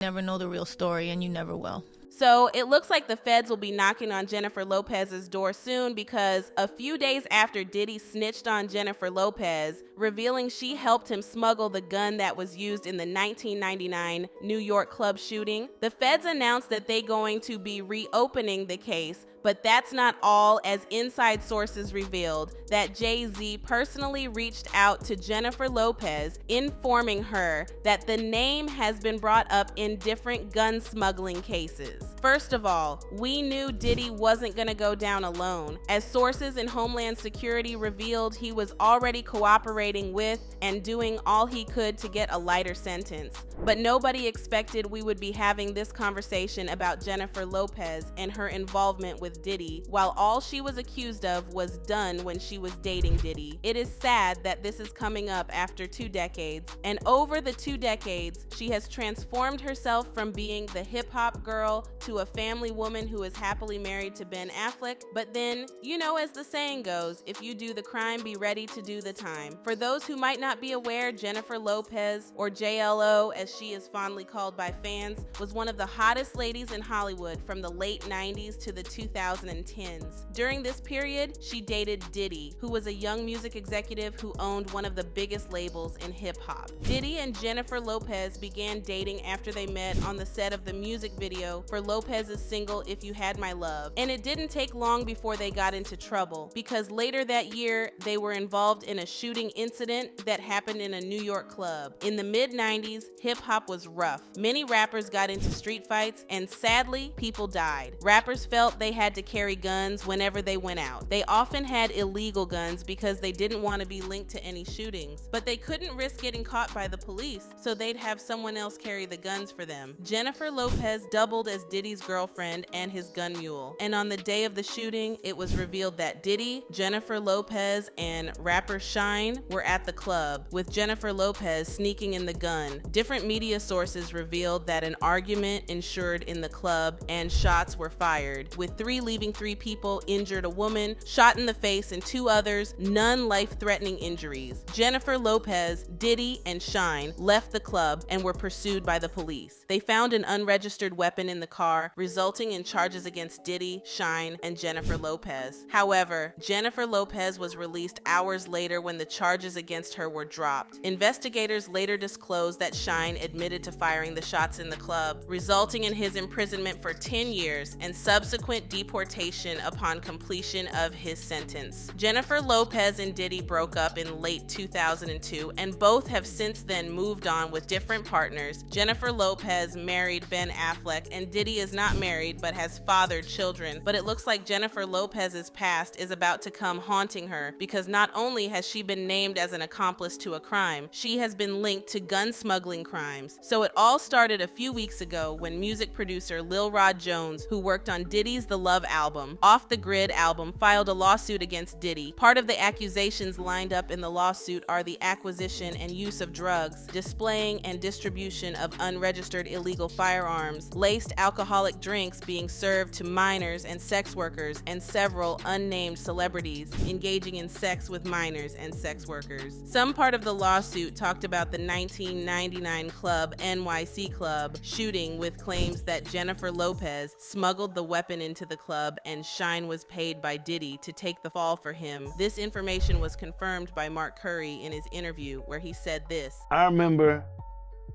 Never know the real story, and you never will. So it looks like the feds will be knocking on Jennifer Lopez's door soon, because a few days after Diddy snitched on Jennifer Lopez, revealing she helped him smuggle the gun that was used in the 1999 New York club shooting, the feds announced that they're going to be reopening the case. But that's not all, as inside sources revealed that Jay-Z personally reached out to Jennifer Lopez, informing her that the name has been brought up in different gun smuggling cases. First of all, we knew Diddy wasn't gonna go down alone, as sources in Homeland Security revealed he was already cooperating with and doing all he could to get a lighter sentence. But nobody expected we would be having this conversation about Jennifer Lopez and her involvement with Diddy, while all she was accused of was done when she was dating Diddy. It is sad that this is coming up after 2 decades, and over the 2 decades, she has transformed herself from being the hip-hop girl to a family woman who is happily married to Ben Affleck. But then, you know, as the saying goes, if you do the crime, be ready to do the time. For those who might not be aware, Jennifer Lopez, or JLO as she is fondly called by fans, was one of the hottest ladies in Hollywood from the late 90s to the 2010s. During this period, she dated Diddy, who was a young music executive who owned one of the biggest labels in hip-hop. Diddy and Jennifer Lopez began dating after they met on the set of the music video for Lopez's single If You Had My Love, and it didn't take long before they got into trouble, because later that year they were involved in a shooting incident that happened in a New York club. In the mid-90s, hip-hop was rough. Many rappers got into street fights, and sadly, people died. Rappers felt they had to carry guns whenever they went out. They often had illegal guns because they didn't want to be linked to any shootings, but they couldn't risk getting caught by the police, so they'd have someone else carry the guns for them. Jennifer Lopez doubled as Diddy's girlfriend and his gun mule, and on the day of the shooting, it was revealed that Diddy, Jennifer Lopez, and rapper Shyne were at the club, with Jennifer Lopez sneaking in the gun. Different media sources revealed that an argument ensued in the club and shots were fired, with 3 leaving 3 people injured: a woman shot in the face and 2 others, none life-threatening injuries. Jennifer Lopez, Diddy, and Shyne left the club and were pursued by the police. They found an unregistered weapon in the car, resulting in charges against Diddy, Shyne, and Jennifer Lopez. However, Jennifer Lopez was released hours later when the charges against her were dropped. Investigators later disclosed that Shyne admitted to firing the shots in the club, resulting in his imprisonment for 10 years and subsequent deportation upon completion of his sentence. Jennifer Lopez and Diddy broke up in late 2002, and both have since then moved on with different partners. Jennifer Lopez married Ben Affleck, and Diddy is not married but has fathered children. But it looks like Jennifer Lopez's past is about to come haunting her, because not only has she been named as an accomplice to a crime, she has been linked to gun smuggling crimes. So it all started a few weeks ago when music producer Lil Rod Jones, who worked on Diddy's The Love album, Off the Grid album, filed a lawsuit against Diddy. Part of the accusations lined up in the lawsuit are the acquisition and use of drugs, displaying and distribution of unregistered illegal firearms, laced alcoholic drinks being served to minors and sex workers, and several unnamed celebrities engaging in sex with minors and sex workers. Some part of the lawsuit talked about the 1999 club NYC club shooting, with claims that Jennifer Lopez smuggled the weapon into the club and Shyne was paid by Diddy to take the fall for him. This information was confirmed by Mark Curry in his interview, where he said this: I remember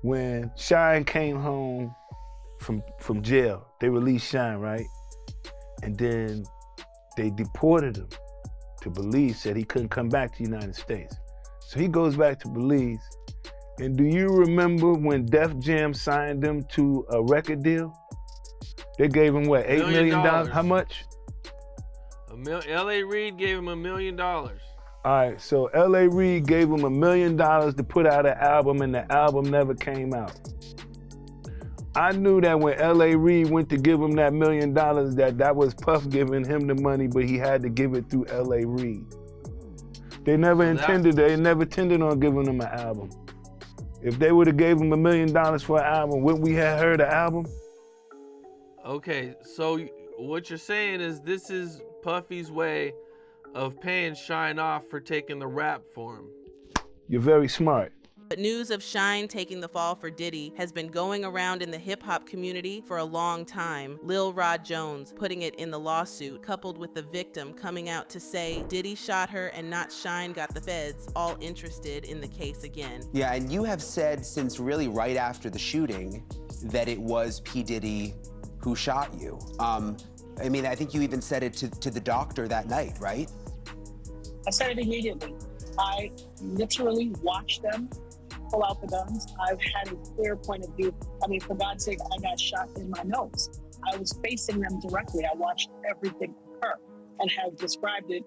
when Shyne came home from jail. They released Shyne, right? And then they deported him to Belize, said he couldn't come back to the United States. So he goes back to Belize. And do you remember when Def Jam signed him to a record deal? They gave him what, $8 million? How much? L.A. Reid gave him $1 million. All right, so L.A. Reid gave him $1 million to put out an album, and the album never came out. I knew that when L.A. Reid went to give him that $1 million, that was Puff giving him the money, but he had to give it through L.A. Reid. They never intended on giving him an album. If they would have gave him $1 million for an album, wouldn't we have heard the album? Okay, so what you're saying is this is Puffy's way of paying Shyne off for taking the rap for him. You're very smart. But news of Shine taking the fall for Diddy has been going around in the hip-hop community for a long time. Lil Rod Jones putting it in the lawsuit, coupled with the victim coming out to say Diddy shot her and not Shine got the feds all interested in the case again. Yeah, and you have said since really right after the shooting that it was P. Diddy who shot you. I mean, I think you even said it to the doctor that night, right? I said it immediately. I literally watched them pull out the guns. I've had a clear point of view. I mean, for God's sake, I got shot in my nose. I was facing them directly. I watched everything occur and have described it,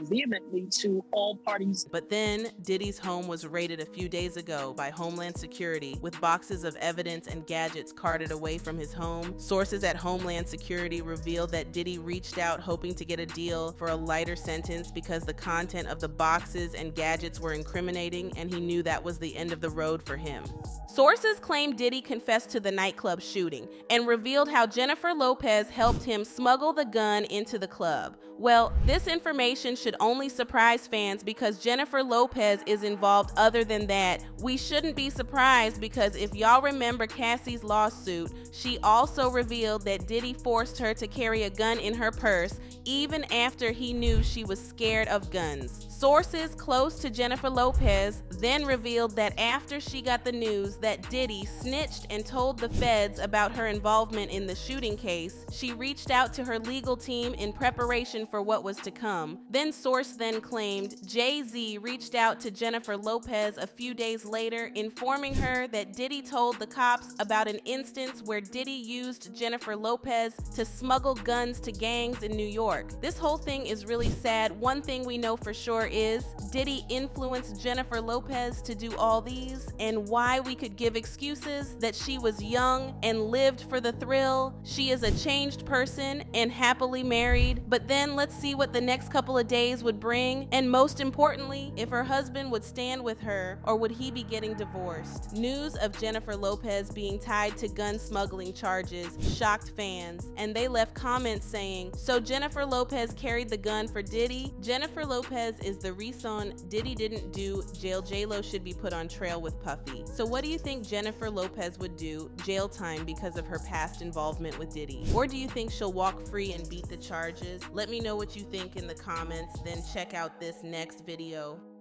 vehemently to all parties. But then Diddy's home was raided a few days ago by Homeland Security with boxes of evidence and gadgets carted away from his home. Sources at Homeland Security revealed that Diddy reached out hoping to get a deal for a lighter sentence because the content of the boxes and gadgets were incriminating and he knew that was the end of the road for him. Sources claim Diddy confessed to the nightclub shooting and revealed how Jennifer Lopez helped him smuggle the gun into the club. Well, this information should only surprise fans because Jennifer Lopez is involved. Other than that, we shouldn't be surprised because if y'all remember Cassie's lawsuit, she also revealed that Diddy forced her to carry a gun in her purse even after he knew she was scared of guns. Sources close to Jennifer Lopez then revealed that after she got the news that Diddy snitched and told the feds about her involvement in the shooting case, she reached out to her legal team in preparation for what was to come. Then source then claimed Jay-Z reached out to Jennifer Lopez a few days later, informing her that Diddy told the cops about an instance where Diddy used Jennifer Lopez to smuggle guns to gangs in New York. This whole thing is really sad. One thing we know for sure is Diddy influenced Jennifer Lopez to do all these, and why we could give excuses that she was young and lived for the thrill. She is a changed person and happily married, but then let's see what the next couple of days would bring, and most importantly, if her husband would stand with her or would he be getting divorced. News of Jennifer Lopez being tied to gun smuggling charges shocked fans, and they left comments saying, "So Jennifer Lopez carried the gun for Diddy?" Jennifer Lopez is the reason Diddy didn't do jail. J-Lo should be put on trail with Puffy. So what do you think Jennifer Lopez would do jail time because of her past involvement with Diddy? Or do you think she'll walk free and beat the charges? Let me know what you think in the comments, then check out this next video.